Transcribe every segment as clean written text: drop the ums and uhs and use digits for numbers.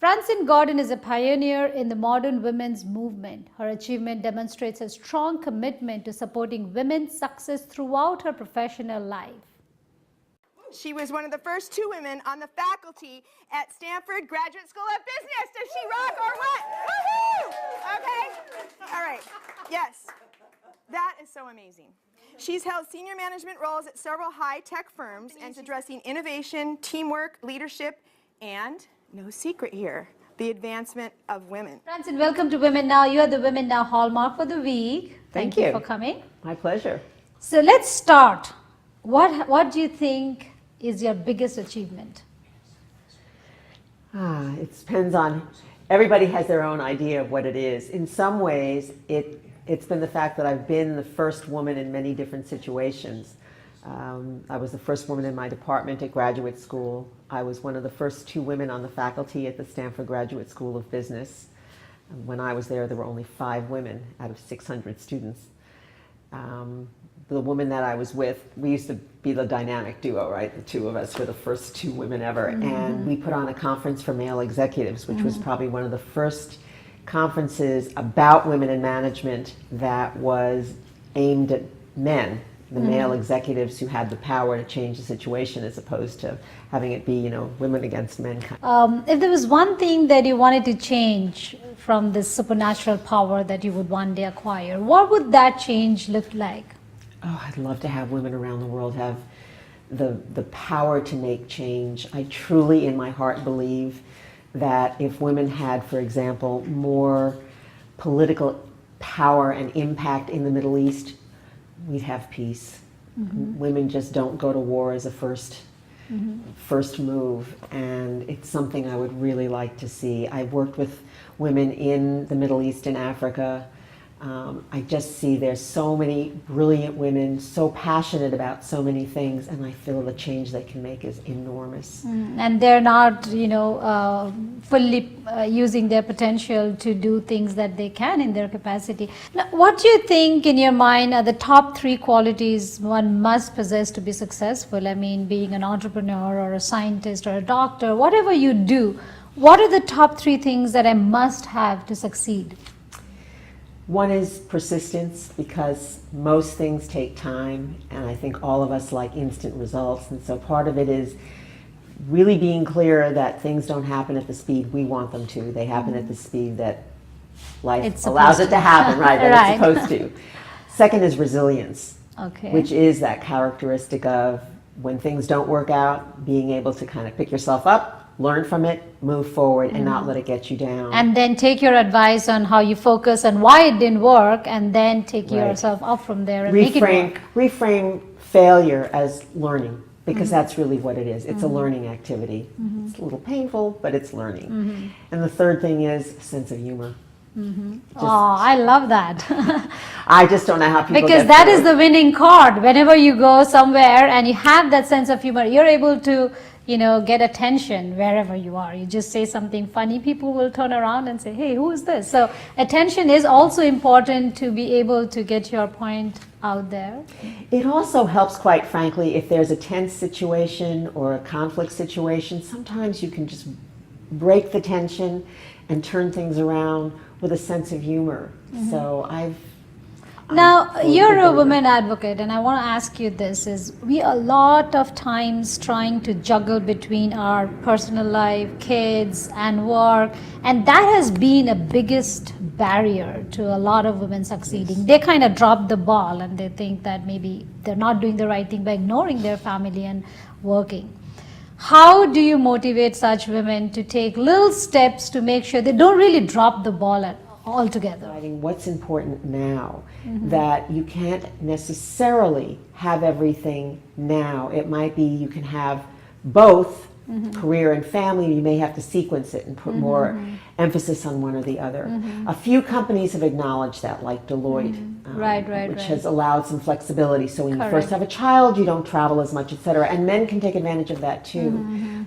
Francine Gordon is a pioneer in the modern women's movement. Her achievement demonstrates a strong commitment to supporting women's success throughout her professional life. She was one of the first 2 women on the faculty at Stanford Graduate School of Business. Does she rock or what? Woohoo! Okay. All right. Yes. That is so amazing. She's held senior management roles at several high-tech firms and is addressing innovation, teamwork, leadership, and, no secret here, the advancement of women. Francine, welcome to Women Now. You are the Women Now Hallmark for the week. Thank you for coming. My pleasure. So let's start. What do you think is your biggest achievement? It depends on, everybody has their own idea of what it is. In some ways, it's been the fact that I've been the first woman in many different situations. I was the first woman in my department at graduate school. I was one of the first 2 women on the faculty at the Stanford Graduate School of Business. When I was there were only 5 women out of 600 students. The woman that I was with, we used to be the dynamic duo, right? The 2 of us were the first 2 women ever. Mm-hmm. And we put on a conference for male executives, which was probably one of the first conferences about women in management that was aimed at men, the male executives who had the power to change the situation, as opposed to having it be, women against men. If there was one thing that you wanted to change from this supernatural power that you would one day acquire, what would that change look like? Oh, I'd love to have women around the world have the power to make change. I truly, in my heart, believe that if women had, for example, more political power and impact in the Middle East, we'd have peace. Mm-hmm. Women just don't go to war as a first move, and it's something I would really like to see. I've worked with women in the Middle East and Africa. I just see there's so many brilliant women, so passionate about so many things, and I feel the change they can make is enormous. And they're not, fully using their potential to do things that they can in their capacity. Now, what do you think, in your mind, are the top 3 qualities one must possess to be successful? I mean, being an entrepreneur or a scientist or a doctor, whatever you do, what are the top 3 things that I must have to succeed? One is persistence, because most things take time, and I think all of us like instant results, and so part of it is really being clear that things don't happen at the speed we want them to. They happen at the speed that life allows it to happen, right, that it's supposed to. Second is resilience, which is that characteristic of when things don't work out, being able to kind of pick yourself up, learn from it, move forward, and not let it get you down. And then take your advice on how you focus and why it didn't work, and then take yourself up from there and make it work. Reframe failure as learning, because that's really what it is. It's a learning activity. It's a little painful, but it's learning. And the third thing is sense of humor. I love that. I just don't know how people because that is the winning card. Whenever you go somewhere and you have that sense of humor, you're able to get attention wherever you are. You just say something funny, people will turn around and say, hey, who is this? So attention is also important to be able to get your point out there. It also helps, quite frankly, if there's a tense situation or a conflict situation, sometimes you can just break the tension and turn things around with a sense of humor. So Now, you're a women advocate, and I want to ask you this, is we a lot of times trying to juggle between our personal life, kids, and work, and that has been a biggest barrier to a lot of women succeeding. They kind of drop the ball, and they think that maybe they're not doing the right thing by ignoring their family and working. How do you motivate such women to take little steps to make sure they don't really drop the ball altogether? What's important now, that you can't necessarily have everything now. It might be you can have both career and family. You may have to sequence it and put more emphasis on one or the other. A few companies have acknowledged that, like Deloitte, which has allowed some flexibility. So when you first have a child, you don't travel as much, etc. And men can take advantage of that too.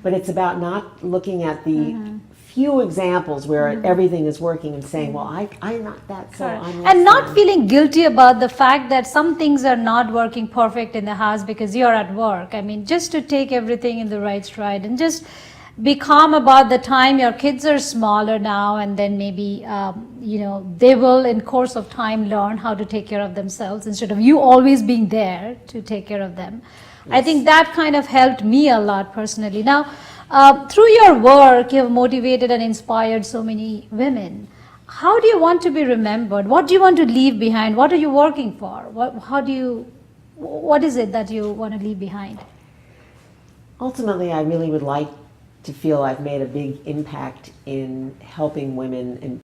But it's about not looking at the few examples where everything is working and saying, well, I'm not that, so I'm less and not feeling guilty about the fact that some things are not working perfect in the house because you're at work. I mean, just to take everything in the right stride and just be calm about the time your kids are smaller now, and then maybe they will in course of time learn how to take care of themselves instead of you always being there to take care of them. Yes. I think that kind of helped me a lot personally. Now, through your work, you have motivated and inspired so many women. How do you want to be remembered? What do you want to leave behind? What are you working for? What is it that you want to leave behind? Ultimately, I really would like to feel I've made a big impact in helping women and